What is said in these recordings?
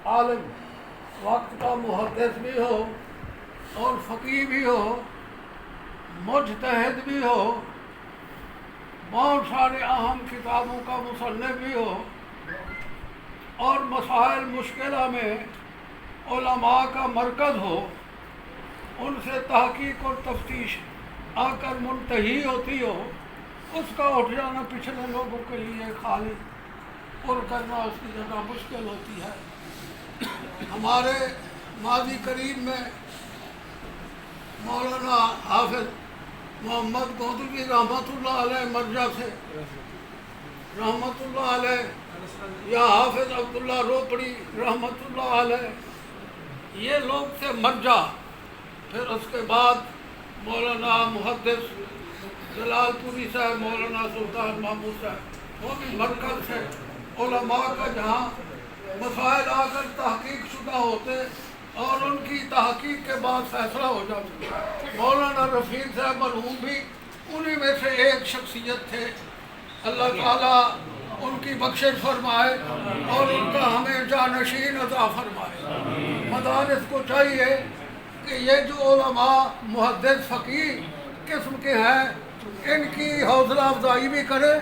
عالم وقت کا محدث بھی ہو اور فقیہ بھی ہو، مجتہد بھی ہو، بہت سارے اہم کتابوں کا مصنف بھی ہو، اور مسائل مشکلہ میں علماء کا مرکز ہو، ان سے تحقیق اور تفتیش آ کر منتہی ہوتی ہو، اس کا اٹھ جانا پچھلے لوگوں کے لیے خالی پر کرنا اس کی جگہ مشکل ہوتی ہے۔ ہمارے ماضی قریب میں مولانا حافظ محمد گودری رحمۃ اللہ علیہ مرجع سے رحمۃ اللہ علیہ، یا حافظ عبداللہ روپڑی رحمۃ اللہ علیہ، یہ لوگ تھے مرجع۔ پھر اس کے بعد مولانا محدث جلال پوری صاحب، مولانا سلطان محمود صاحب، وہ بھی مرکز سے علماء کا جہاں مسائل آ کر تحقیق شدہ ہوتے اور ان کی تحقیق کے بعد فیصلہ ہو جاتا۔ مولانا رفیق صاحب مرحوم بھی انہی میں سے ایک شخصیت تھے۔ اللہ تعالیٰ ان کی بخشش فرمائے اور ان کا ہمیں جانشین عطا فرمائے۔ مدارس کو چاہیے کہ یہ جو علماء محدث فقیہ قسم کے ہیں، ان کی حوصلہ افزائی بھی کرے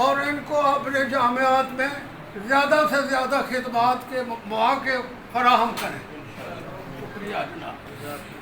اور ان کو اپنے جامعات میں زیادہ سے زیادہ خدمات کے مواقع فراہم کریں۔ شکریہ جناب۔